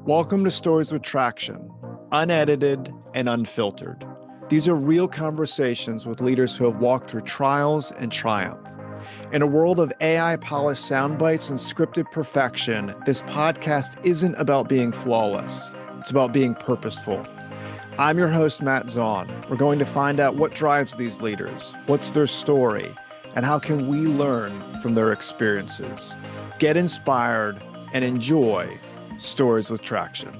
Welcome to Stories with Traction, unedited and unfiltered. These are real conversations with leaders who have walked through trials and triumph. In a world of AI-polished sound bites and scripted perfection, this podcast isn't about being flawless. It's about being purposeful. I'm your host, Matt Zahn. We're going to find out what drives these leaders, what's their story, and how can we learn from their experiences. Get inspired and enjoy Stories with Traction.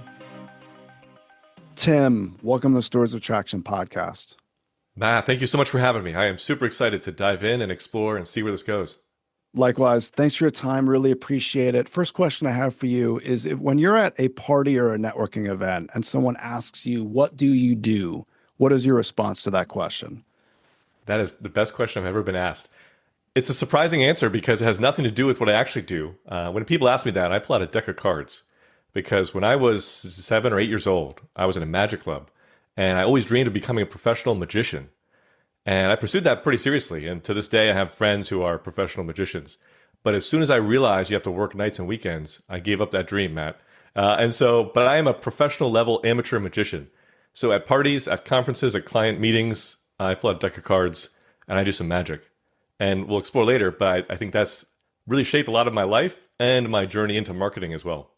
Tim, welcome to Stories with Traction podcast. Matt, thank you so much for having me. I am super excited to dive in and explore and see where this goes. Likewise, thanks for your time. Really appreciate it. First question I have for you is when you're at a party or a networking event and someone asks you, what do you do? What is your response to that question? That is the best question I've ever been asked. It's a surprising answer because it has nothing to do with what I actually do. When people ask me that, I pull out a deck of cards. Because when I was 7 or 8 years old, I was in a magic club, and I always dreamed of becoming a professional magician. And I pursued that pretty seriously. And to this day, I have friends who are professional magicians. But as soon as I realized you have to work nights and weekends, I gave up that dream, Matt. But I am a professional level amateur magician. So at parties, at conferences, at client meetings, I pull out a deck of cards and I do some magic. And we'll explore later, but I think that's really shaped a lot of my life and my journey into marketing as well.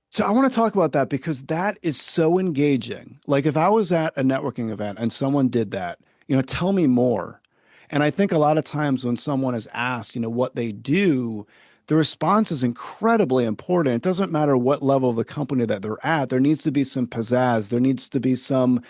So I want to talk about that because that is so engaging. Like if I was at a networking event and someone did that, tell me more. And I think a lot of times when someone is asked, what they do, the response is incredibly important. It doesn't matter what level of the company that they're at. There needs to be some pizzazz. There needs to be some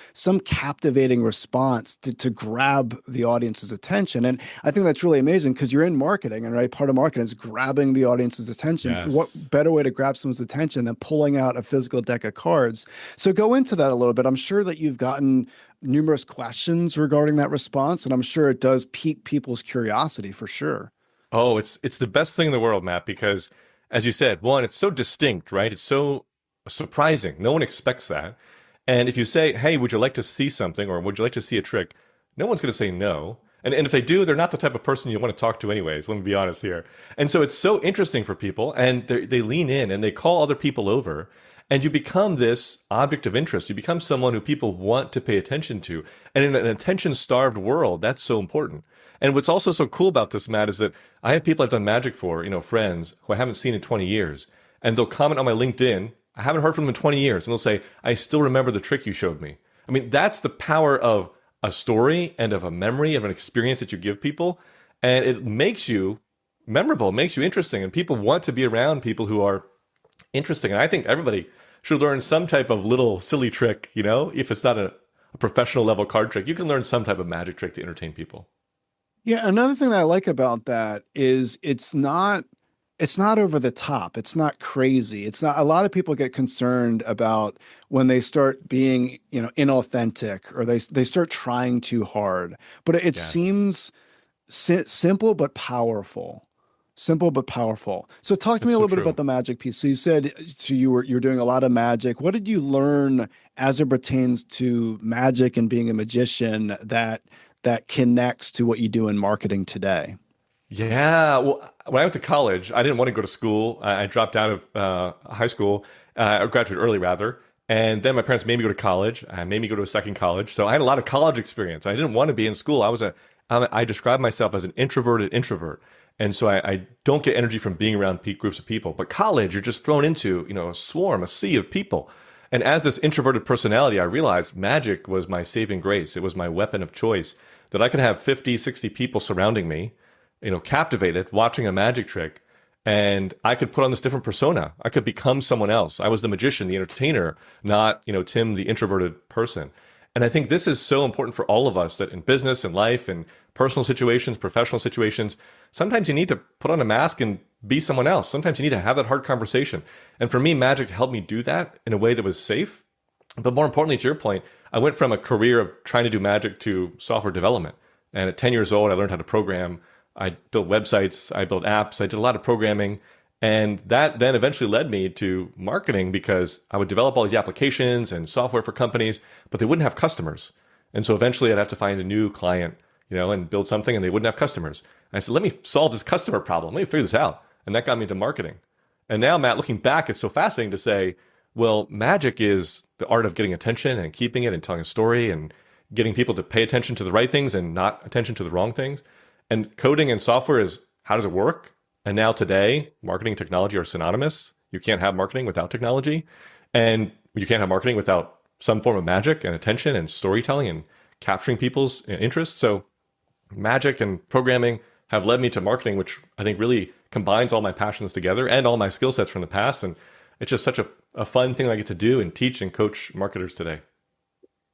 captivating response to grab the audience's attention. And I think that's really amazing because you're in marketing, and right, part of marketing is grabbing the audience's attention. Yes. What better way to grab someone's attention than pulling out a physical deck of cards? So go into that a little bit. I'm sure that you've gotten numerous questions regarding that response, and I'm sure it does pique people's curiosity for sure. Oh, it's the best thing in the world, Matt, because as you said, one, it's so distinct, right? It's so surprising. No one expects that. And if you say, hey, would you like to see something or would you like to see a trick? No one's going to say no. And if they do, they're not the type of person you want to talk to anyways. Let me be honest here. And so it's so interesting for people and they lean in and they call other people over and you become this object of interest. You become someone who people want to pay attention to. And in an attention-starved world, that's so important. And what's also so cool about this, Matt, is that I have people I've done magic for, friends who I haven't seen in 20 years. And they'll comment on my LinkedIn. I haven't heard from them in 20 years. And they'll say, I still remember the trick you showed me. I mean, that's the power of a story and of a memory, of an experience that you give people. And it makes you memorable, makes you interesting. And people want to be around people who are interesting. And I think everybody should learn some type of little silly trick, if it's not a professional level card trick, you can learn some type of magic trick to entertain people. Yeah, another thing that I like about that is it's not over the top. It's not crazy. It's not, a lot of people get concerned about when they start being, inauthentic or they start trying too hard. But it seems simple but powerful. Simple but powerful. So talk to me a little bit about the magic piece. So you said you're doing a lot of magic. What did you learn as it pertains to magic and being a magician that connects to what you do in marketing today? Yeah, well, when I went to college, I didn't want to go to school. I dropped out of high school, or graduated early rather. And then my parents made me go to college, made me go to a second college. So I had a lot of college experience. I didn't want to be in school. I describe myself as an introverted introvert. And so I don't get energy from being around groups of people. But college, you're just thrown into, a swarm, a sea of people. And as this introverted personality, I realized magic was my saving grace. It was my weapon of choice, that I could have 50, 60 people surrounding me, captivated, watching a magic trick, and I could put on this different persona. I could become someone else. I was the magician, the entertainer, not, Tim, the introverted person. And I think this is so important for all of us, that in business and life and personal situations, professional situations, sometimes you need to put on a mask and be someone else. Sometimes you need to have that hard conversation. And for me, magic helped me do that in a way that was safe. But more importantly, to your point, I went from a career of trying to do magic to software development. And at 10 years old, I learned how to program. I built websites, I built apps, I did a lot of programming. And that then eventually led me to marketing because I would develop all these applications and software for companies, but they wouldn't have customers. And so eventually I'd have to find a new client, and build something and they wouldn't have customers. And I said, let me solve this customer problem. Let me figure this out. And that got me into marketing. And now, Matt, looking back, it's so fascinating to say, Well, magic is the art of getting attention and keeping it and telling a story and getting people to pay attention to the right things and not attention to the wrong things. And coding and software is how does it work? And now today, marketing and technology are synonymous. You can't have marketing without technology. And you can't have marketing without some form of magic and attention and storytelling and capturing people's interests. So magic and programming have led me to marketing, which I think really combines all my passions together and all my skill sets from the past. And it's just such a fun thing I get to do and teach and coach marketers today.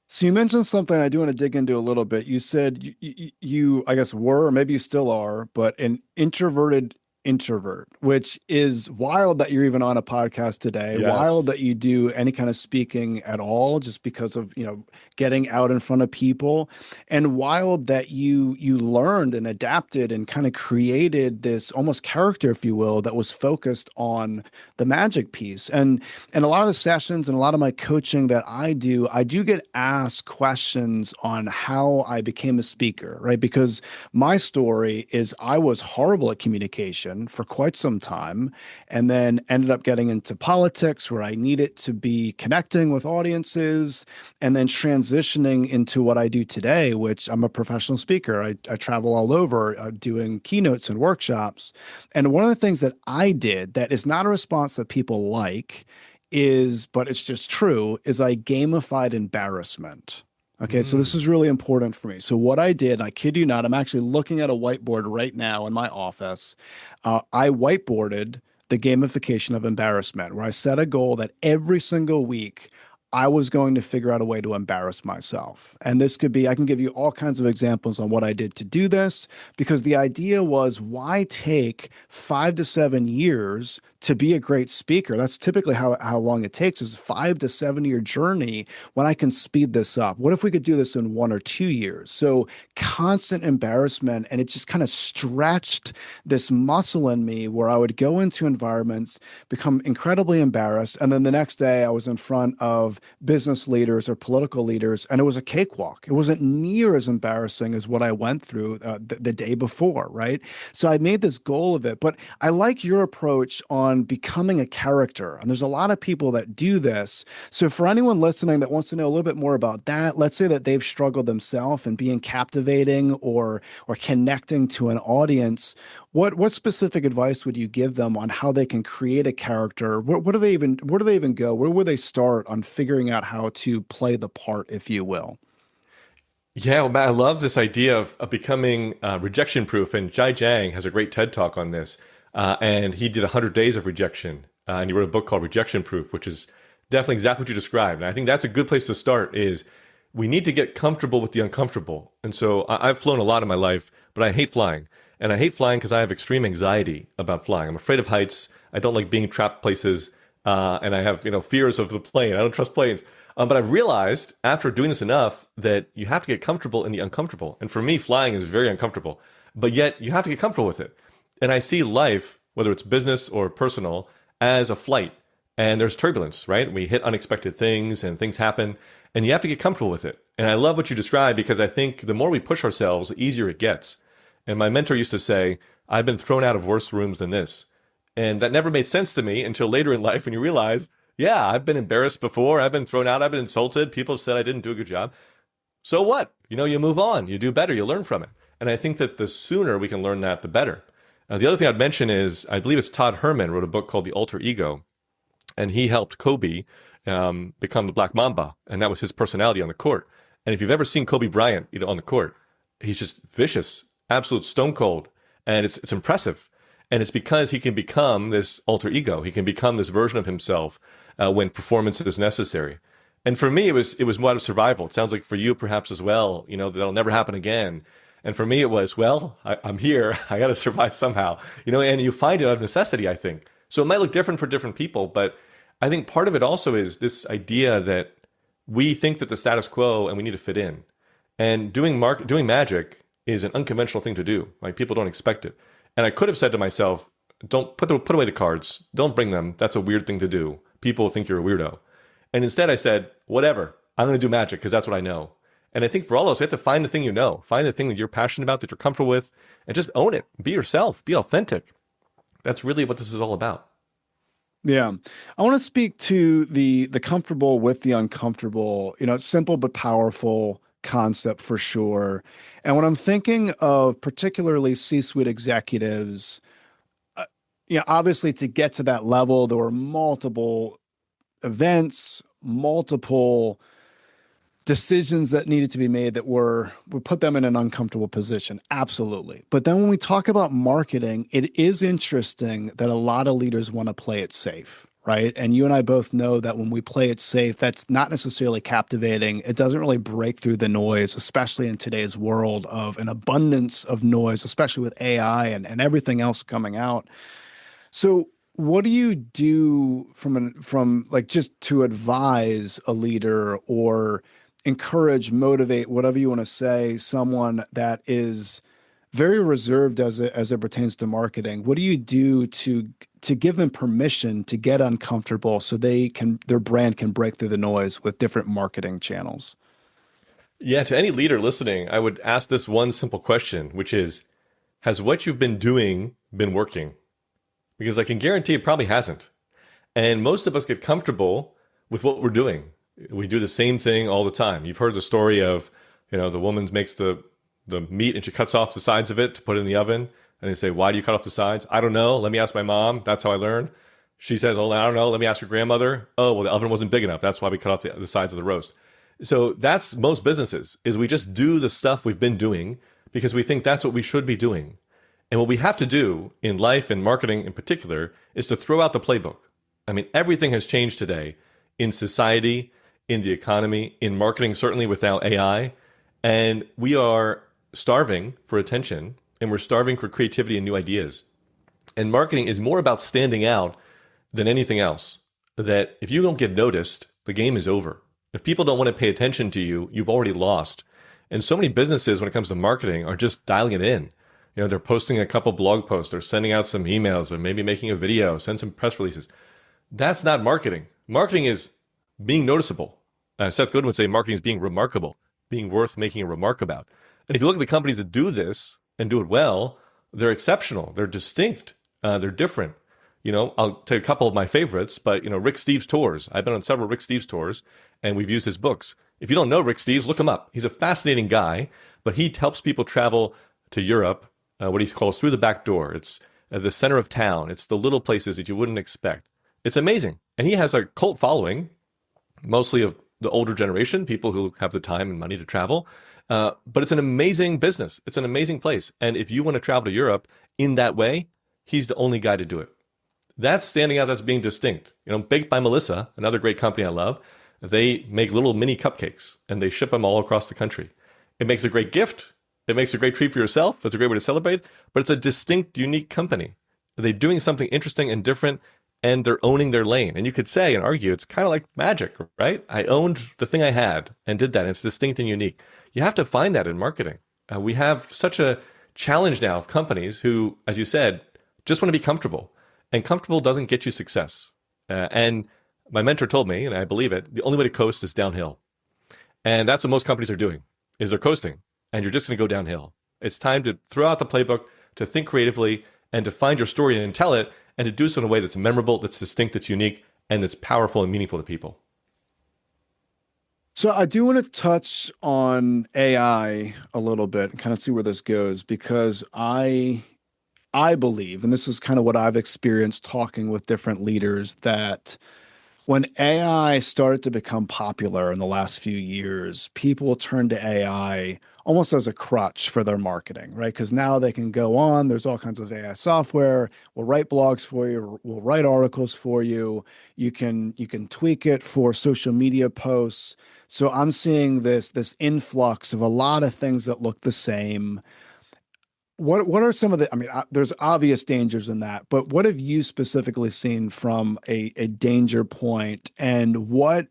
So you mentioned something I do want to dig into a little bit. You said you, I guess, were, or maybe you still are, but an introverted introvert, which is wild that you're even on a podcast today. Wild Yes. that you do any kind of speaking at all, just because of, getting out in front of people, and wild that you learned and adapted and kind of created this almost character, if you will, that was focused on the magic piece. And a lot of the sessions and a lot of my coaching that I do get asked questions on how I became a speaker, right? Because my story is I was horrible at communication for quite some time, and then ended up getting into politics where I needed to be connecting with audiences, and then transitioning into what I do today, which I'm a professional speaker. I travel all over doing keynotes and workshops. And one of the things that I did that is not a response that people like is, but it's just true, is I gamified embarrassment. Okay, so this Mm. is really important for me. So what I did, I kid you not, I'm actually looking at a whiteboard right now in my office. I whiteboarded the gamification of embarrassment, where I set a goal that every single week I was going to figure out a way to embarrass myself. And this could be, I can give you all kinds of examples on what I did to do this, because the idea was, why take 5 to 7 years to be a great speaker? That's typically how long it takes, is 5 to 7 year journey, when I can speed this up. What if we could do this in 1 or 2 years? So constant embarrassment, and it just kind of stretched this muscle in me where I would go into environments, become incredibly embarrassed, and then the next day I was in front of business leaders or political leaders, and it was a cakewalk. It wasn't near as embarrassing as what I went through the day before, right? So I made this goal of it. But I like your approach on becoming a character, and there's a lot of people that do this. So for anyone listening that wants to know a little bit more about that, let's say that they've struggled themselves in being captivating or connecting to an audience. What specific advice would you give them on how they can create a character? What do they even where do they even go? Where would they start on figuring out how to play the part, if you will? Yeah, well, Matt, I love this idea of becoming rejection proof. And Jai Jang has a great TED talk on this. And he did 100 days of rejection. And he wrote a book called Rejection Proof, which is definitely exactly what you described. And I think that's a good place to start is we need to get comfortable with the uncomfortable. And so I've flown a lot in my life, but I hate flying. And I hate flying because I have extreme anxiety about flying. I'm afraid of heights. I don't like being trapped places. And I have, fears of the plane. I don't trust planes. But I've realized after doing this enough that you have to get comfortable in the uncomfortable. And for me, flying is very uncomfortable, but yet you have to get comfortable with it. And I see life, whether it's business or personal, as a flight. And there's turbulence, right? We hit unexpected things and things happen, and you have to get comfortable with it. And I love what you described, because I think the more we push ourselves, the easier it gets. And my mentor used to say, I've been thrown out of worse rooms than this. And that never made sense to me until later in life when you realize, yeah, I've been embarrassed before. I've been thrown out. I've been insulted. People have said I didn't do a good job. So what? You move on. You do better. You learn from it. And I think that the sooner we can learn that, the better. The other thing I'd mention is, I believe it's Todd Herman wrote a book called The Alter Ego. And he helped Kobe become the Black Mamba. And that was his personality on the court. And if you've ever seen Kobe Bryant, on the court, he's just vicious, absolute stone cold. And it's impressive. And it's because he can become this alter ego. He can become this version of himself when performance is necessary. And for me, it was more out of survival. It sounds like for you perhaps as well, that'll never happen again. And for me, it was, well, I'm here. I got to survive somehow, and you find it out of necessity, I think. So it might look different for different people, but I think part of it also is this idea that we think that the status quo and we need to fit in. And doing magic is an unconventional thing to do. Like, people don't expect it. And I could have said to myself, don't put away the cards. Don't bring them. That's a weird thing to do. People think you're a weirdo. And instead I said, whatever, I'm going to do magic because that's what I know. And I think for all of us, we have to find the thing you know. Find the thing that you're passionate about, that you're comfortable with, and just own it. Be yourself. Be authentic. That's really what this is all about. Yeah. I want to speak to the comfortable with the uncomfortable, simple but powerful concept for sure. And when I'm thinking of particularly C-suite executives, uh, obviously to get to that level, there were multiple events, multiple decisions that needed to be made that would put them in an uncomfortable position. Absolutely. But then when we talk about marketing, it is interesting that a lot of leaders want to play it safe, right? And you and I both know that when we play it safe, that's not necessarily captivating. It doesn't really break through the noise, especially in today's world of an abundance of noise, especially with AI and everything else coming out. So what do you do from like just to advise a leader or encourage, motivate, whatever you want to say, someone that is very reserved as it pertains to marketing? What do you do to give them permission to get uncomfortable so their brand can break through the noise with different marketing channels? Yeah, to any leader listening, I would ask this one simple question, which is, has what you've been doing been working? Because I can guarantee it probably hasn't. And most of us get comfortable with what we're doing. We do the same thing all the time. You've heard the story of, the woman makes the meat and she cuts off the sides of it to put it in the oven. And they say, why do you cut off the sides? I don't know. Let me ask my mom. That's how I learned. She says, oh, I don't know. Let me ask your grandmother. Oh, well, the oven wasn't big enough. That's why we cut off the sides of the roast. So that's most businesses, is we just do the stuff we've been doing because we think that's what we should be doing. And what we have to do in life and marketing in particular is to throw out the playbook. I mean, everything has changed today in society, in the economy, in marketing, certainly without AI. And we are starving for attention and we're starving for creativity and new ideas. And marketing is more about standing out than anything else. That if you don't get noticed, the game is over. If people don't want to pay attention to you, you've already lost. And so many businesses, when it comes to marketing, are just dialing it in. They're posting a couple blog posts, they're sending out some emails, or maybe making a video, send some press releases. That's not marketing. Marketing is being noticeable. Seth Godin would say marketing is being remarkable, being worth making a remark about. And if you look at the companies that do this and do it well, they're exceptional, they're distinct, they're different. I'll take a couple of my favorites, but Rick Steves tours. I've been on several Rick Steves tours, and we've used his books. If you don't know Rick Steves, look him up. He's a fascinating guy, but he helps people travel to Europe, what he calls through the back door. It's the center of town. It's the little places that you wouldn't expect. It's amazing, and he has a cult following, mostly of the older generation, people who have the time and money to travel. But it's an amazing business. It's an amazing place, and if you want to travel to Europe in that way, he's the only guy to do it. That's standing out, that's being distinct. Baked by Melissa, another great company I love, they make little mini cupcakes and they ship them all across the country. It makes a great gift. It makes a great treat for yourself. It's a great way to celebrate, but it's a distinct, unique company. They're doing something interesting and different, and they're owning their lane. And you could say and argue it's kind of like magic, right? I owned the thing I had and did that. And it's distinct and unique. You have to find that in marketing. We have such a challenge now of companies who, as you said, just want to be comfortable. And comfortable doesn't get you success. And my mentor told me, and I believe it, the only way to coast is downhill. And that's what most companies are doing, is they're coasting. And you're just going to go downhill. It's time to throw out the playbook, to think creatively, and to find your story and tell it, and to do so in a way that's memorable, that's distinct, that's unique, and that's powerful and meaningful to people. So I do want to touch on AI a little bit and kind of see where this goes because I believe, and this is kind of what I've experienced talking with different leaders, that when AI started to become popular in the last few years, people turned to AI almost as a crutch for their marketing, right? Because now they can go on, there's all kinds of AI software, we'll write blogs for you, we'll write articles for you, you can tweak it for social media posts. So I'm seeing this influx of a lot of things that look the same. What are some of the, I mean, there's obvious dangers in that, but what have you specifically seen from a danger point, and what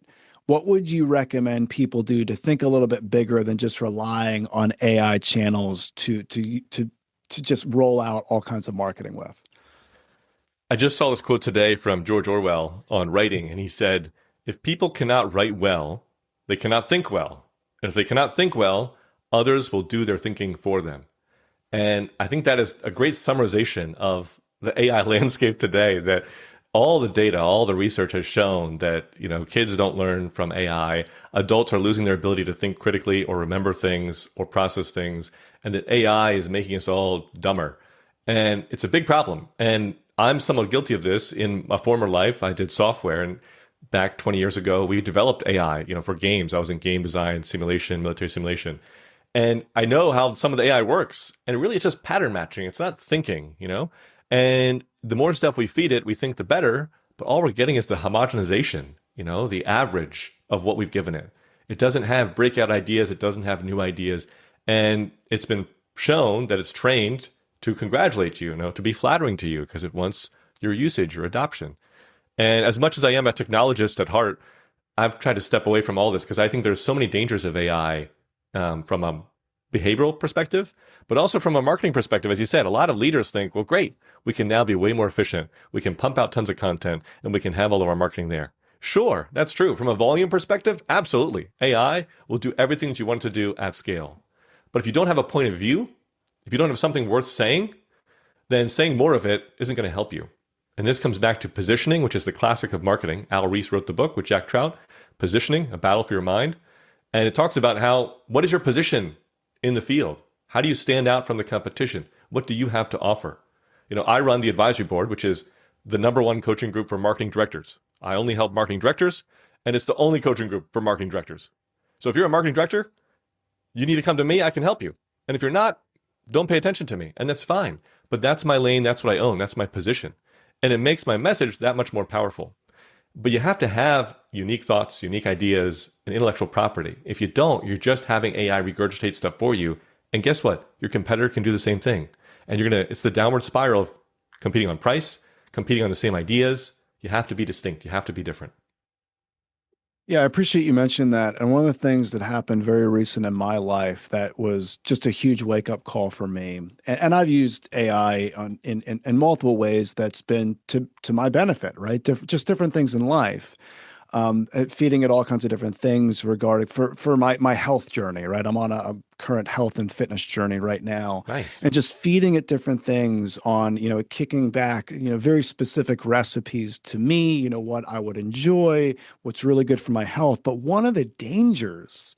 would you recommend people do to think a little bit bigger than just relying on AI channels to just roll out all kinds of marketing with? I just saw this quote today from George Orwell on writing, and he said, if people cannot write well, they cannot think well. And if they cannot think well, others will do their thinking for them. And I think that is a great summarization of the AI landscape today, that all the data, all the research has shown that, kids don't learn from AI. Adults are losing their ability to think critically or remember things or process things, and that AI is making us all dumber. And it's a big problem. And I'm somewhat guilty of this. In my former life, I did software, and back 20 years ago, we developed AI, for games. I was in game design, simulation, military simulation. And I know how some of the AI works. And really, it's just pattern matching. It's not thinking. And the more stuff we feed it, we think the better. But all we're getting is the homogenization, the average of what we've given it. It doesn't have breakout ideas. It doesn't have new ideas. And it's been shown that it's trained to congratulate you, to be flattering to you because it wants your usage, your adoption. And as much as I am a technologist at heart, I've tried to step away from all this because I think there's so many dangers of AI from a behavioral perspective, but also from a marketing perspective. As you said, a lot of leaders think, well, great, we can now be way more efficient. We can pump out tons of content and we can have all of our marketing there. Sure, that's true. From a volume perspective, absolutely. AI will do everything that you want it to do at scale. But if you don't have a point of view, if you don't have something worth saying, then saying more of it isn't going to help you. And this comes back to positioning, which is the classic of marketing. Al Ries wrote the book with Jack Trout, Positioning, A Battle for Your Mind. And it talks about what is your position in the field? How do you stand out from the competition? What do you have to offer? I run the advisory board, which is the number one coaching group for marketing directors. I only help marketing directors, and it's the only coaching group for marketing directors. So if you're a marketing director, you need to come to me. I can help you. And if you're not, don't pay attention to me. And that's fine. But that's my lane. That's what I own. That's my position. And it makes my message that much more powerful. But you have to have unique thoughts, unique ideas, and intellectual property. If you don't, you're just having AI regurgitate stuff for you. And guess what? Your competitor can do the same thing. And it's the downward spiral of competing on price, competing on the same ideas. You have to be distinct. You have to be different. Yeah, I appreciate you mentioning that. And one of the things that happened very recent in my life that was just a huge wake up call for me. And I've used AI in multiple ways that's been to my benefit, right? Just different things in life. Feeding it all kinds of different things regarding for my health journey, right? I'm on a current health and fitness journey right now, Nice. and just feeding it different things on, kicking back, very specific recipes to me, what I would enjoy, what's really good for my health. But one of the dangers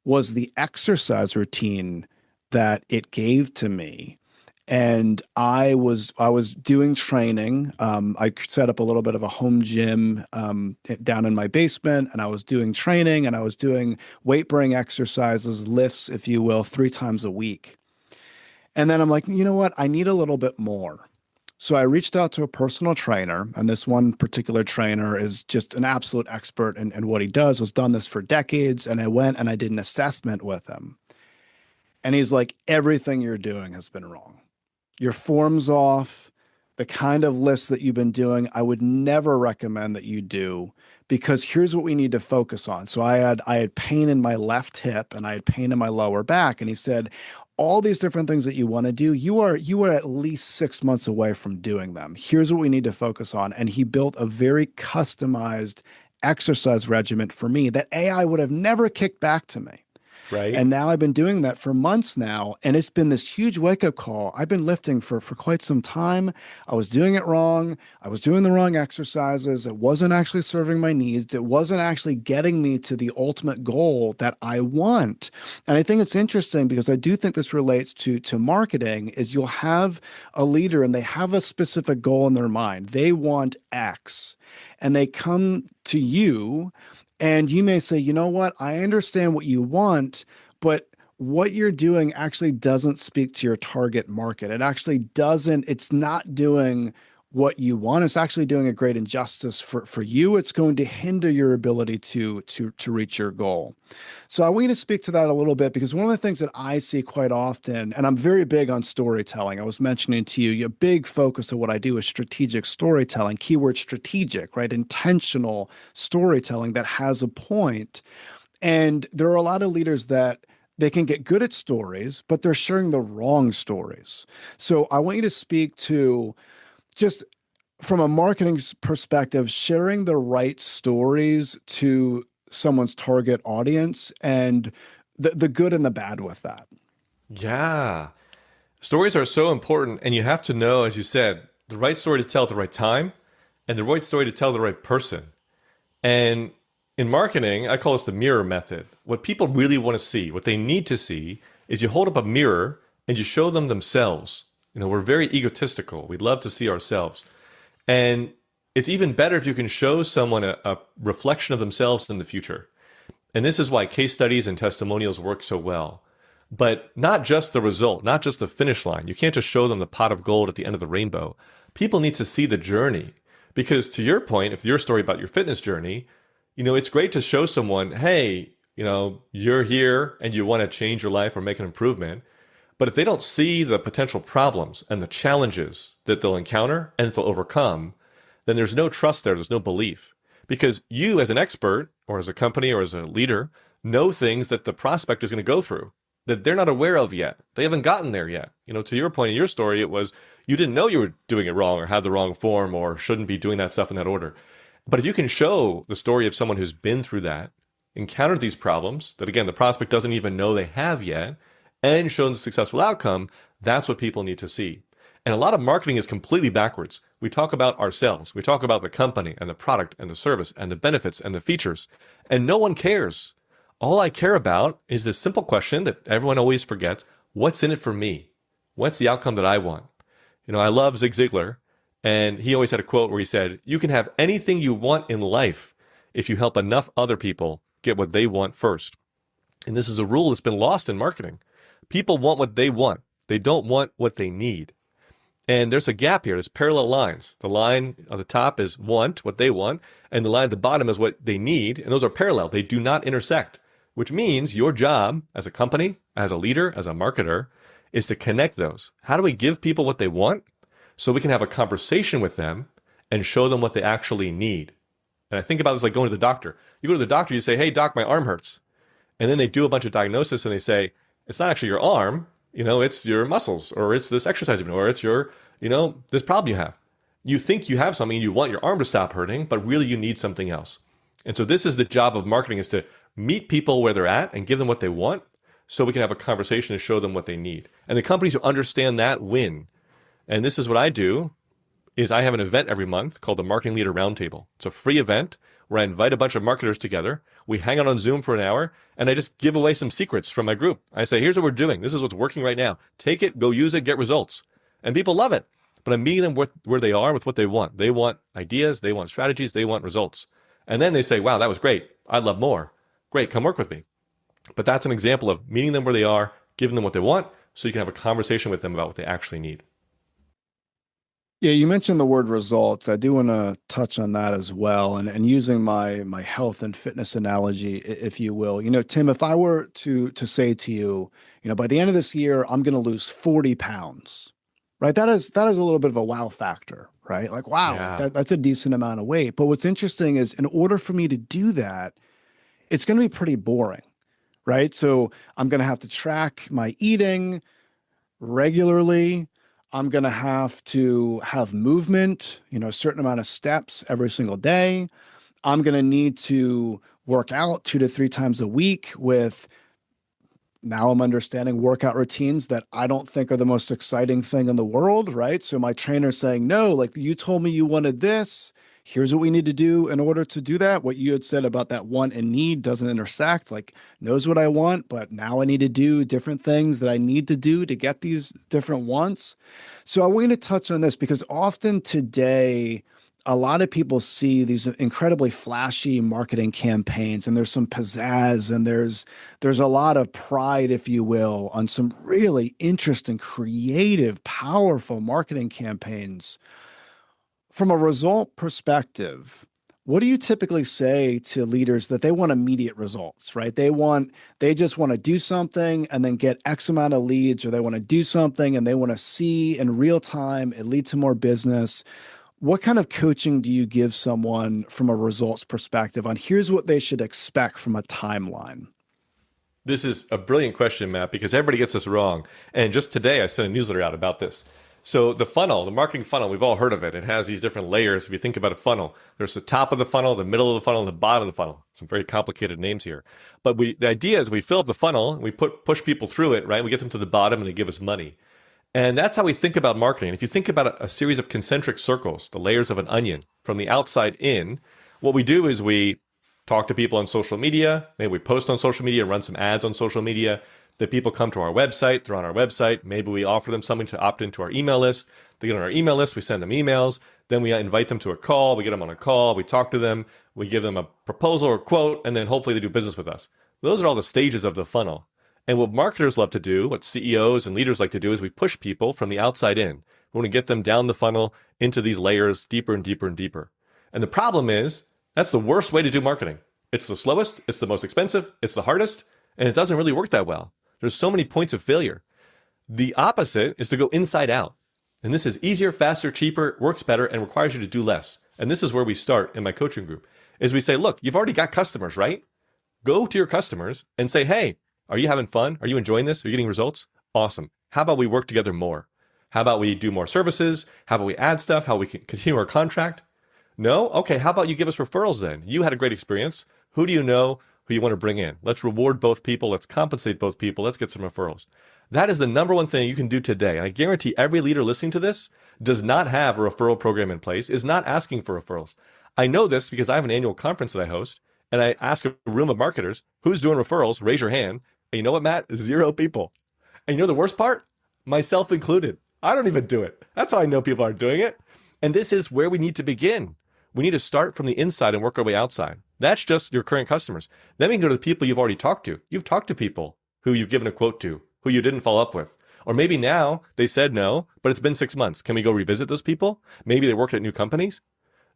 was the exercise routine that it gave to me. And I was doing training. I set up a little bit of a home gym down in my basement, and I was doing training, and I was doing weight bearing exercises, lifts, if you will, 3 times a week. And then I'm like, you know what? I need a little bit more. So I reached out to a personal trainer, and this one particular trainer is just an absolute expert in what he does, has done this for decades. And I went and I did an assessment with him. And he's like, everything you're doing has been wrong. Your form's off. The kind of list that you've been doing, I would never recommend that you do, because here's what we need to focus on. So I had pain in my left hip and I had pain in my lower back. And he said, all these different things that you want to do, you are at least 6 months away from doing them. Here's what we need to focus on. And he built a very customized exercise regimen for me that AI would have never kicked back to me. Right? And now I've been doing that for months now, and it's been this huge wake up call. I've been lifting for quite some time. I was doing it wrong. I was doing the wrong exercises. It wasn't actually serving my needs. It wasn't actually getting me to the ultimate goal that I want. And I think it's interesting because I do think this relates to marketing. Is you'll have a leader and they have a specific goal in their mind. They want X, and they come to you. And you may say, you know what? I understand what you want, but what you're doing actually doesn't speak to your target market. It actually doesn't, it's not doing what you want. It's actually doing a great injustice for you. It's going to hinder your ability to reach your goal. So I want you to speak to that a little bit, because one of the things that I see quite often, and I'm very big on storytelling. I was mentioning to you, a big focus of what I do is strategic storytelling, keyword strategic, right? Intentional storytelling that has a point. And there are a lot of leaders that they can get good at stories, but they're sharing the wrong stories. So I want you to speak to, just from a marketing perspective, sharing the right stories to someone's target audience, and the good and the bad with that. Yeah. Stories are so important, and you have to know, as you said, the right story to tell at the right time and the right story to tell the right person. And in marketing, I call this the mirror method. What people really want to see, what they need to see, is you hold up a mirror and you show them themselves. We're very egotistical. We love to see ourselves. And it's even better if you can show someone a reflection of themselves in the future. And this is why case studies and testimonials work so well. But not just the result, not just the finish line. You can't just show them the pot of gold at the end of the rainbow. People need to see the journey. Because to your point, if your story about your fitness journey, it's great to show someone, hey, you're here and you want to change your life or make an improvement. But if they don't see the potential problems and the challenges that they'll encounter and that they'll overcome, then there's no trust there. There's no belief. Because you as an expert or as a company or as a leader know things that the prospect is going to go through that they're not aware of yet. They haven't gotten there yet. To your point in your story, it was you didn't know you were doing it wrong or had the wrong form or shouldn't be doing that stuff in that order. But if you can show the story of someone who's been through that, encountered these problems that, again, the prospect doesn't even know they have yet, and shown the successful outcome, that's what people need to see. And a lot of marketing is completely backwards. We talk about ourselves. We talk about the company and the product and the service and the benefits and the features, and no one cares. All I care about is this simple question that everyone always forgets. What's in it for me? What's the outcome that I want? I love Zig Ziglar, and he always had a quote where he said, you can have anything you want in life if you help enough other people get what they want first. And this is a rule that's been lost in marketing. People want what they want. They don't want what they need. And there's a gap here. There's parallel lines. The line at the top is want, what they want, and the line at the bottom is what they need. And those are parallel. They do not intersect, which means your job as a company, as a leader, as a marketer, is to connect those. How do we give people what they want so we can have a conversation with them and show them what they actually need? And I think about this like going to the doctor. You go to the doctor, you say, hey, doc, my arm hurts. And then they do a bunch of diagnosis and they say, it's not actually your arm, it's your muscles, or it's this exercise, or it's your, this problem you have. You think you have something and you want your arm to stop hurting, but really you need something else. And so this is the job of marketing, is to meet people where they're at and give them what they want so we can have a conversation and show them what they need. And the companies who understand that win. And this is what I do, is I have an event every month called the Marketing Leader Roundtable. It's a free event where I invite a bunch of marketers together. We hang out on Zoom for an hour, and I just give away some secrets from my group. I say, here's what we're doing. This is what's working right now. Take it, go use it, get results. And people love it. But I'm meeting them where they are with what they want. They want ideas, they want strategies, they want results. And then they say, wow, that was great. I'd love more. Great, come work with me. But that's an example of meeting them where they are, giving them what they want, so you can have a conversation with them about what they actually need. Yeah, you mentioned the word results. I do want to touch on that as well. And using my health and fitness analogy, if you will. Tim, if I were to say to you, by the end of this year, I'm going to lose 40 pounds, right? That is a little bit of a wow factor, right? Like, wow, Yeah. that's a decent amount of weight. But what's interesting is in order for me to do that, it's going to be pretty boring, right? So I'm going to have to track my eating regularly. I'm going to have movement, a certain amount of steps every single day. I'm going to need to work out 2 to 3 times a week with, now I'm understanding, workout routines that I don't think are the most exciting thing in the world, right? So my trainer's saying, no, like you told me you wanted this. Here's what we need to do in order to do that. What you had said about that want and need doesn't intersect, like knows what I want, but now I need to do different things that I need to do to get these different wants. So I want you to touch on this because often today, a lot of people see these incredibly flashy marketing campaigns and there's some pizzazz and there's a lot of pride, if you will, on some really interesting, creative, powerful marketing campaigns. From a result perspective, what do you typically say to leaders that they want immediate results, right? They just want to do something and then get X amount of leads, or they want to do something and they want to see in real time it lead to more business. What kind of coaching do you give someone from a results perspective on here's what they should expect from a timeline? This is a brilliant question, Matt, because everybody gets this wrong. And just today, I sent a newsletter out about this. So the funnel, the marketing funnel, we've all heard of it. It has these different layers. If you think about a funnel, there's the top of the funnel, the middle of the funnel, and the bottom of the funnel. Some very complicated names here. But the idea is we fill up the funnel, and we push people through it, right? We get them to the bottom, and they give us money. And that's how we think about marketing. If you think about a series of concentric circles, the layers of an onion from the outside in, what we do is we talk to people on social media. Maybe we post on social media, run some ads on social media. The people come to our website. They're on our website. Maybe we offer them something to opt into our email list. They get on our email list. We send them emails. Then we invite them to a call. We get them on a call. We talk to them. We give them a proposal or quote, and then hopefully they do business with us. Those are all the stages of the funnel. And what marketers love to do, what CEOs and leaders like to do, is we push people from the outside in. We want to get them down the funnel into these layers deeper and deeper and deeper. And the problem is, that's the worst way to do marketing. It's the slowest, it's the most expensive, it's the hardest, and it doesn't really work that well. There's so many points of failure. The opposite is to go inside out. And this is easier, faster, cheaper, works better, and requires you to do less. And this is where we start in my coaching group, is we say, look, you've already got customers, right? Go to your customers and say, hey, are you having fun? Are you enjoying this? Are you getting results? Awesome. How about we work together more? How about we do more services? How about we add stuff? How we can continue our contract? No? Okay, how about you give us referrals then? You had a great experience. Who do you know who you want to bring in? Let's reward both people. Let's compensate both people. Let's get some referrals. That is the number one thing you can do today. And I guarantee every leader listening to this does not have a referral program in place, is not asking for referrals. I know this because I have an annual conference that I host, and I ask a room of marketers, who's doing referrals? Raise your hand. And you know what, Matt? 0 people. And you know the worst part? Myself included. I don't even do it. That's how I know people aren't doing it. And this is where we need to begin. We need to start from the inside and work our way outside. That's just your current customers. Then we can go to the people you've already talked to. You've talked to people who you've given a quote to, who you didn't follow up with. Or maybe now they said no, but it's been 6 months. Can we go revisit those people? Maybe they worked at new companies.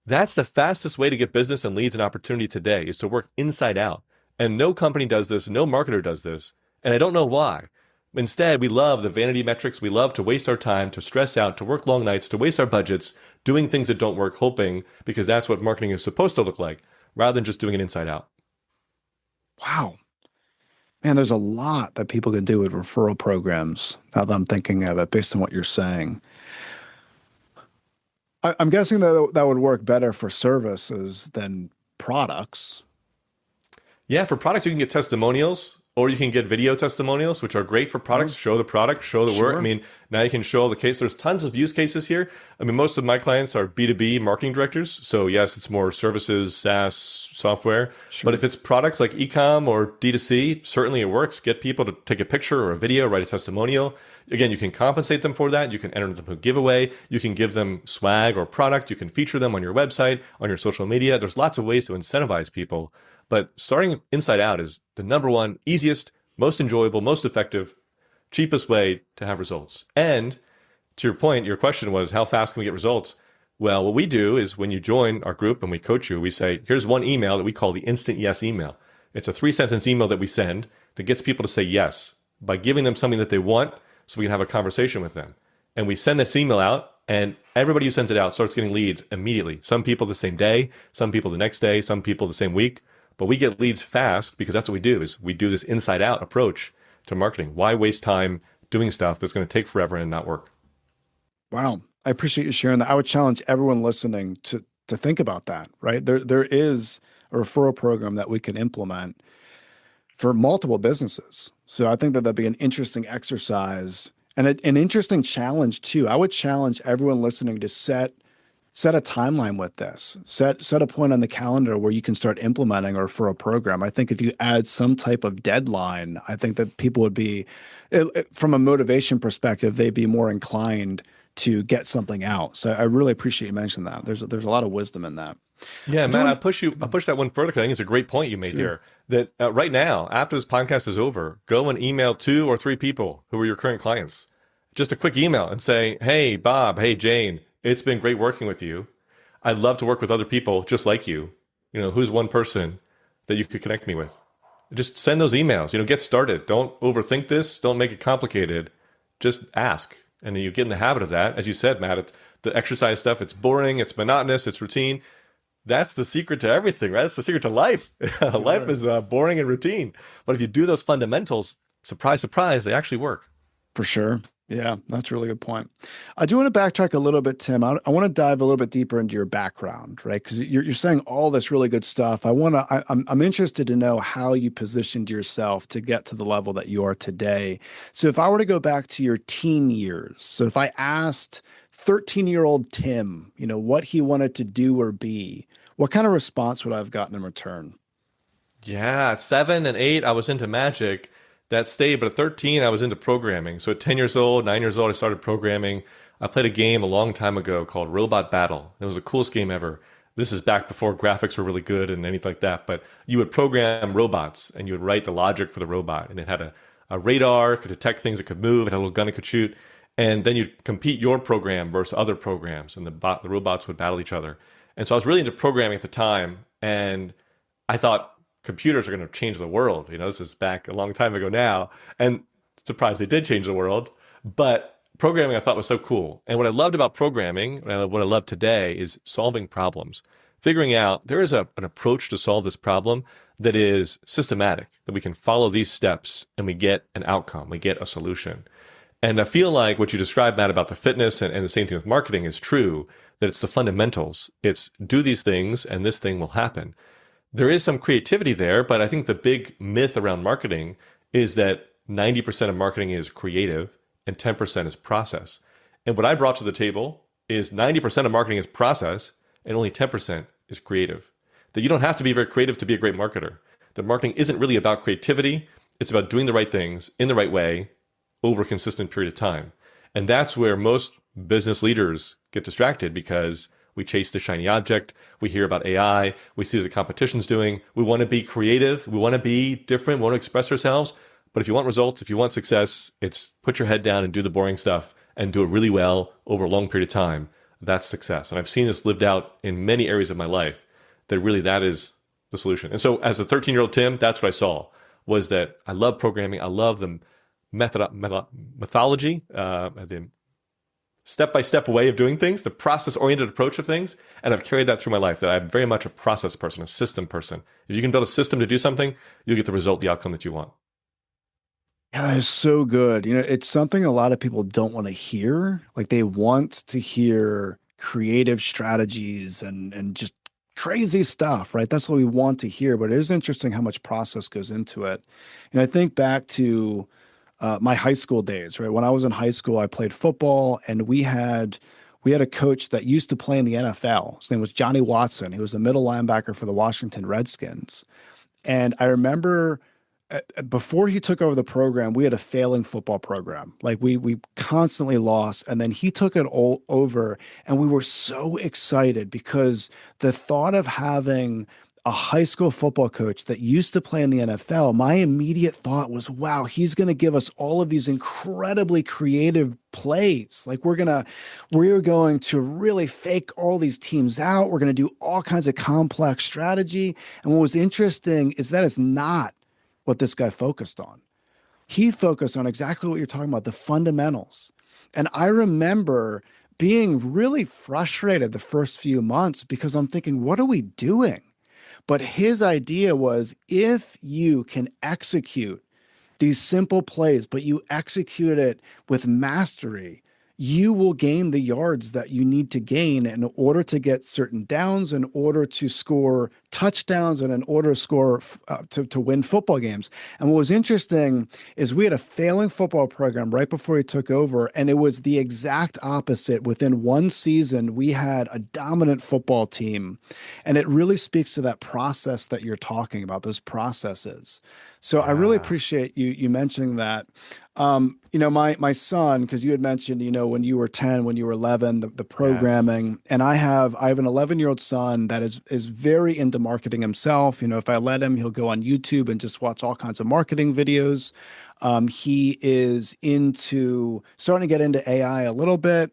That's the fastest way to get business and leads and opportunity today, is to work inside out. And no company does this, no marketer does this. And I don't know why. Instead, we love the vanity metrics. We love to waste our time, to stress out, to work long nights, to waste our budgets, doing things that don't work, hoping, because that's what marketing is supposed to look like, rather than just doing it inside out. Wow. Man, there's a lot that people can do with referral programs now that I'm thinking of it based on what you're saying. I'm guessing that that would work better for services than products. Yeah, for products, you can get testimonials, or you can get video testimonials, which are great for products. Show the product, show the work. I Sure. mean, now you can show the case. There's tons of use cases here. I mean, most of my clients are B2B marketing directors. So yes, it's more services, SaaS, software. But Sure. if it's products like e-com or D2C, certainly it works. Get people to take a picture or a video, write a testimonial. Again, you can compensate them for that. You can enter them to a giveaway. You can give them swag or product. You can feature them on your website, on your social media. There's lots of ways to incentivize people. But starting inside out is the number one, easiest, most enjoyable, most effective, cheapest way to have results. And to your point, your question was, how fast can we get results? Well, what we do is when you join our group and we coach you, we say, here's one email that we call the instant yes email. It's a 3-sentence email that we send that gets people to say yes by giving them something that they want so we can have a conversation with them. And we send this email out, and everybody who sends it out starts getting leads immediately. Some people the same day, some people the next day, some people the same week. But we get leads fast because that's what we do, is we do this inside out approach to marketing. Why waste time doing stuff that's going to take forever and not work? Wow. I appreciate you sharing that. I would challenge everyone listening to think about that, right? There is a referral program that we can implement for multiple businesses. So I think that that'd be an interesting exercise and an interesting challenge too. I would challenge everyone listening to set a timeline with this. Set a point on the calendar where you can start implementing a referral program. I think if you add some type of deadline, I think that people would be, from a motivation perspective, they'd be more inclined to get something out. So I really appreciate you mentioning that. There's a lot of wisdom in that. Yeah, Matt, Doing, I'll push that one further because I think it's a great point you made there. That right now, after this podcast is over, go and email 2 or 3 people who are your current clients. Just a quick email and say, hey, Bob, hey, Jane, it's been great working with you. I'd love to work with other people just like you. You know, who's one person that you could connect me with? Just send those emails. You know, get started. Don't overthink this. Don't make it complicated. Just ask. And then you get in the habit of that. As you said, Matt, the exercise stuff, it's boring, it's monotonous, it's routine. That's the secret to everything, right? That's the secret to life. Life is boring and routine. But if you do those fundamentals, surprise, surprise, they actually work. for sure. Yeah, that's a really good point. I do want to backtrack a little bit, Tim. I want to dive a little bit deeper into your background, right? Because you're saying all this really good stuff. I'm interested to know how you positioned yourself to get to the level that you are today. So if I were to go back to your teen years, so if I asked 13-year-old Tim, what he wanted to do or be, what kind of response would I have gotten in return? Yeah, at 7 and 8, I was into magic. That stayed, but at 13, I was into programming. So at 10 years old, 9 years old, I started programming. I played a game a long time ago called Robot Battle. It was the coolest game ever. This is back before graphics were really good and anything like that. But you would program robots and you would write the logic for the robot. And it had a radar, could detect things that could move, it had a little gun it could shoot. And then you'd compete your program versus other programs, and the robots would battle each other. And so I was really into programming at the time. And I thought computers are going to change the world. This is back a long time ago now, and surprised they did change the world. But programming I thought was so cool. And what I loved about programming, what I love today, is solving problems, figuring out there is an approach to solve this problem that is systematic, that we can follow these steps and we get an outcome, we get a solution. And I feel like what you described, Matt, about the fitness and the same thing with marketing is true, that it's the fundamentals. It's do these things and this thing will happen. There is some creativity there, but I think the big myth around marketing is that 90% of marketing is creative and 10% is process. And what I brought to the table is 90% of marketing is process and only 10% is creative. That you don't have to be very creative to be a great marketer. That marketing isn't really about creativity, it's about doing the right things in the right way over a consistent period of time. And that's where most business leaders get distracted because we chase the shiny object. We hear about AI. We see what the competition's doing. We want to be creative. We want to be different. We want to express ourselves. But if you want results, if you want success, it's put your head down and do the boring stuff and do it really well over a long period of time. That's success. And I've seen this lived out in many areas of my life, that really that is the solution. And so as a 13-year-old Tim, that's what I saw, was that I love programming. I love the methodology, the step-by-step way of doing things, the process-oriented approach of things. And I've carried that through my life, that I'm very much a process person, a system person. If you can build a system to do something, you'll get the result, the outcome that you want. Yeah, that is so good. It's something a lot of people don't want to hear. Like they want to hear creative strategies and just crazy stuff, right? That's what we want to hear. But it is interesting how much process goes into it. And I think back to my high school days, right? When I was in high school, I played football, and we had a coach that used to play in the NFL. His name was Johnny Watson. He was a middle linebacker for the Washington Redskins. And I remember before he took over the program, we had a failing football program. Like we constantly lost, and then he took it all over, and we were so excited because the thought of having a high school football coach that used to play in the NFL, my immediate thought was, wow, he's going to give us all of these incredibly creative plays. Like we're going to really fake all these teams out. We're going to do all kinds of complex strategy. And what was interesting is that is not what this guy focused on. He focused on exactly what you're talking about, the fundamentals. And I remember being really frustrated the first few months because I'm thinking, what are we doing? But his idea was if you can execute these simple plays, but you execute it with mastery, you will gain the yards that you need to gain in order to get certain downs, in order to score touchdowns, and in order to score to win football games. And what was interesting is we had a failing football program right before he took over, and it was the exact opposite. Within one season, we had a dominant football team, and it really speaks to that process that you're talking about, those processes. So I really Yeah. appreciate you mentioning that. My son, because you had mentioned, when you were 10, when you were 11, the Yes. programming, and I have an 11-year-old son that is very into marketing himself. If I let him, he'll go on YouTube and just watch all kinds of marketing videos. He is into starting to get into AI a little bit.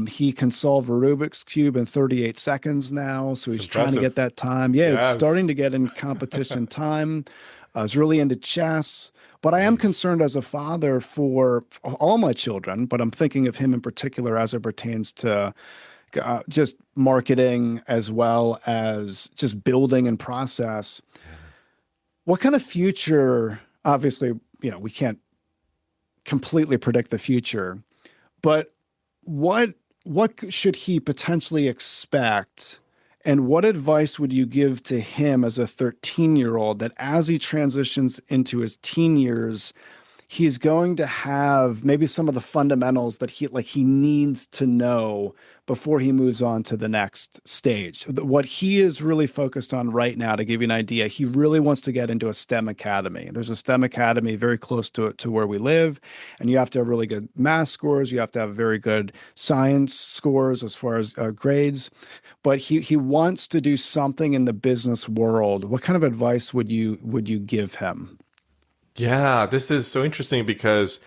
He can solve a Rubik's Cube in 38 seconds now. So It's he's trying to get impressive. that time. Yeah, it's Yes. starting to get in competition time. He's really into chess. But I am Nice. concerned as a father for all my children, but I'm thinking of him in particular as it pertains to just marketing as well as just building and process. Yeah. What kind of future, obviously, we can't completely predict the future. But what should he potentially expect? And what advice would you give to him as a 13-year-old that as he transitions into his teen years, he's going to have maybe some of the fundamentals that he needs to know before he moves on to the next stage. What he is really focused on right now, to give you an idea, he really wants to get into a STEM academy. There's a STEM academy very close to where we live, and you have to have really good math scores. You have to have very good science scores as far as grades. But he wants to do something in the business world. What kind of advice would you give him? Yeah, this is so interesting because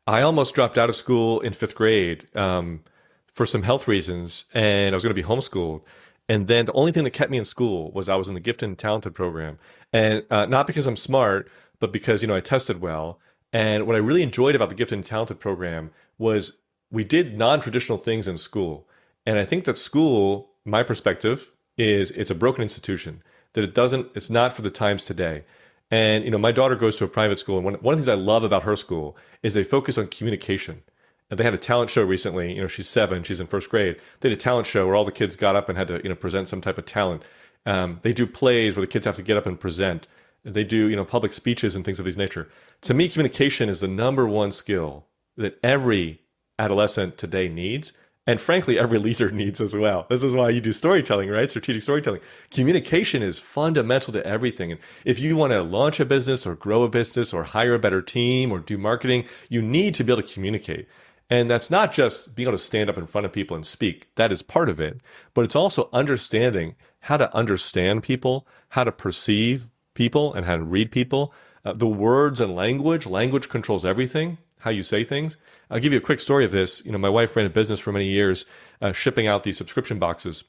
I almost dropped out of school in fifth grade for some health reasons, and I was going to be homeschooled. And then the only thing that kept me in school was I was in the gifted and talented program, and not because I'm smart, but because I tested well. And what I really enjoyed about the gifted and talented program was we did non-traditional things in school. And I think that school, my perspective, is it's a broken institution. That it's not for the times today. And my daughter goes to a private school, and one of the things I love about her school is they focus on communication. And they had a talent show recently. She's 7, she's in first grade. They had a talent show where all the kids got up and had to present some type of talent. They do plays where the kids have to get up and present. They do public speeches and things of this nature. To me, communication is the number one skill that every adolescent today needs. And frankly, every leader needs as well. This is why you do storytelling, right? Strategic storytelling. Communication is fundamental to everything. And if you want to launch a business or grow a business or hire a better team or do marketing, you need to be able to communicate. And that's not just being able to stand up in front of people and speak. That is part of it. But it's also understanding how to understand people, how to perceive people, and how to read people. The words and language. Language controls everything, how you say things. I'll give you a quick story of this. My wife ran a business for many years, shipping out these subscription boxes.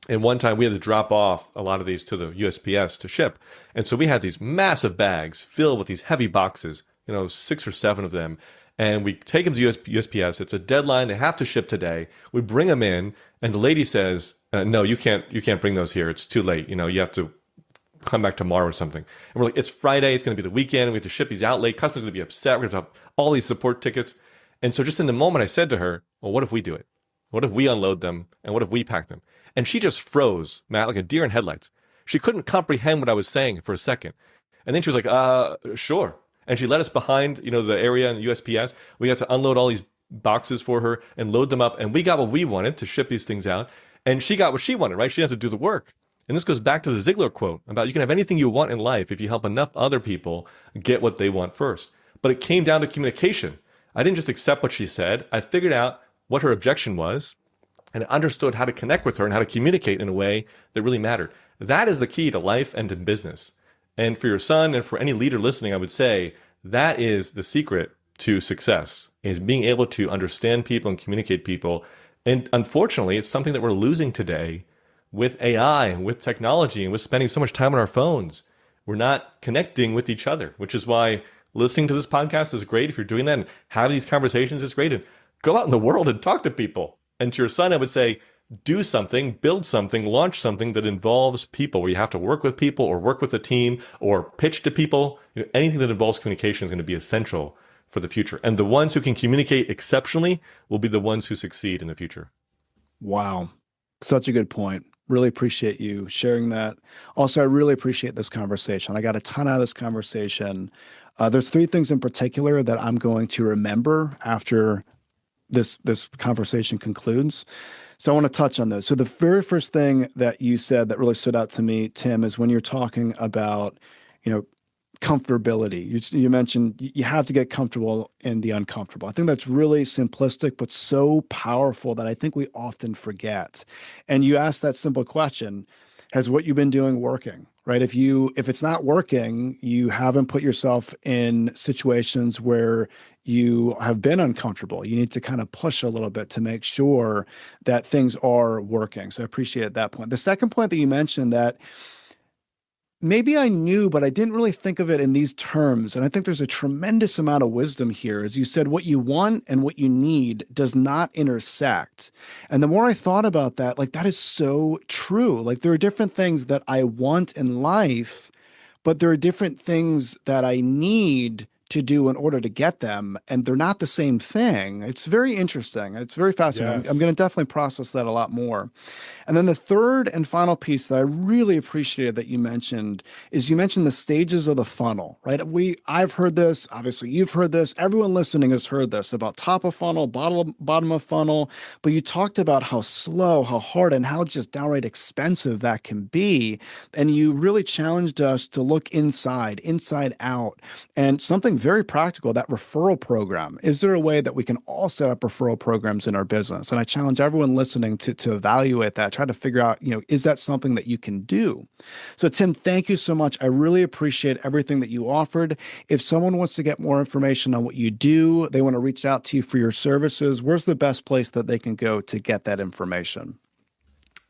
And one time we had to drop off a lot of these to the USPS to ship. And so we had these massive bags filled with these heavy boxes, 6 or 7 of them. And we take them to USPS. It's a deadline. They have to ship today. We bring them in, and the lady says, no, you can't bring those here. It's too late. You have to come back tomorrow or something. And we're like, it's Friday. It's going to be the weekend. We have to ship these out late. Customers are going to be upset. We're going to have all these support tickets. And so just in the moment, I said to her, well, what if we do it? What if we unload them? And what if we pack them? And she just froze, Matt, like a deer in headlights. She couldn't comprehend what I was saying for a second. And then she was like, sure. And she led us behind, the area in USPS. We got to unload all these boxes for her and load them up. And we got what we wanted to ship these things out. And she got what she wanted, right? She didn't have to do the work. And this goes back to the Ziglar quote about you can have anything you want in life if you help enough other people get what they want first. But it came down to communication. I didn't just accept what she said. I figured out what her objection was and understood how to connect with her and how to communicate in a way that really mattered. That is the key to life and in business. And for your son and for any leader listening, I would say that is the secret to success, is being able to understand people and communicate people. And unfortunately, it's something that we're losing today with AI and with technology and with spending so much time on our phones. We're not connecting with each other, which is why listening to this podcast is great. If you're doing that and have these conversations, it's great. And go out in the world and talk to people. And to your son, I would say, do something, build something, launch something that involves people, where you have to work with people or work with a team or pitch to people. Anything that involves communication is going to be essential for the future. And the ones who can communicate exceptionally will be the ones who succeed in the future. Wow. Such a good point. Really appreciate you sharing that. Also, I really appreciate this conversation. I got a ton out of this conversation. There's 3 things in particular that I'm going to remember after this conversation concludes. So I want to touch on those. So the very first thing that you said that really stood out to me, Tim, is when you're talking about, comfortability. You mentioned you have to get comfortable in the uncomfortable. I think that's really simplistic, but so powerful that I think we often forget. And you asked that simple question, has what you've been doing working, right? If it's not working, you haven't put yourself in situations where you have been uncomfortable. You need to kind of push a little bit to make sure that things are working. So I appreciate that point. The second point that you mentioned, that maybe I knew, but I didn't really think of it in these terms. And I think there's a tremendous amount of wisdom here. As you said, what you want and what you need does not intersect. And the more I thought about that, that is so true. There are different things that I want in life, but there are different things that I need to do in order to get them, and they're not the same thing. It's very interesting. It's very fascinating. I'm going Yes. to definitely process that a lot more. And then the third and final piece that I really appreciated that you mentioned is you mentioned the stages of the funnel, right? I've heard this, obviously you've heard this, everyone listening has heard this about top of funnel, bottom of funnel, but you talked about how slow, how hard, and how just downright expensive that can be. And you really challenged us to look inside out, and something very practical, that referral program. Is there a way that we can all set up referral programs in our business? And I challenge everyone listening to evaluate that, try to figure out, is that something that you can do? So, Tim, thank you so much. I really appreciate everything that you offered. If someone wants to get more information on what you do, they want to reach out to you for your services, where's the best place that they can go to get that information?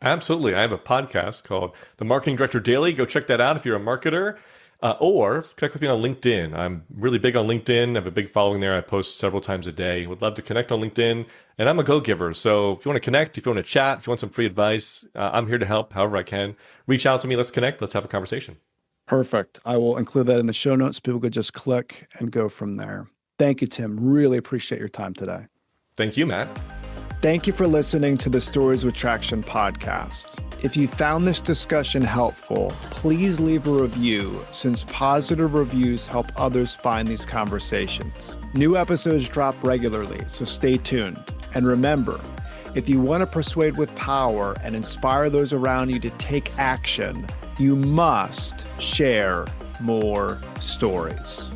Absolutely. I have a podcast called The Marketing Director Daily. Go check that out if you're a marketer. Or connect with me on LinkedIn. I'm really big on LinkedIn. I have a big following there. I post several times a day. Would love to connect on LinkedIn. And I'm a go-giver. So if you want to connect, if you want to chat, if you want some free advice, I'm here to help however I can. Reach out to me. Let's connect. Let's have a conversation. Perfect. I will include that in the show notes. People could just click and go from there. Thank you, Tim. Really appreciate your time today. Thank you, Matt. Thank you for listening to the Stories with Traction podcast. If you found this discussion helpful, please leave a review, since positive reviews help others find these conversations. New episodes drop regularly, so stay tuned. And remember, if you want to persuade with power and inspire those around you to take action, you must share more stories.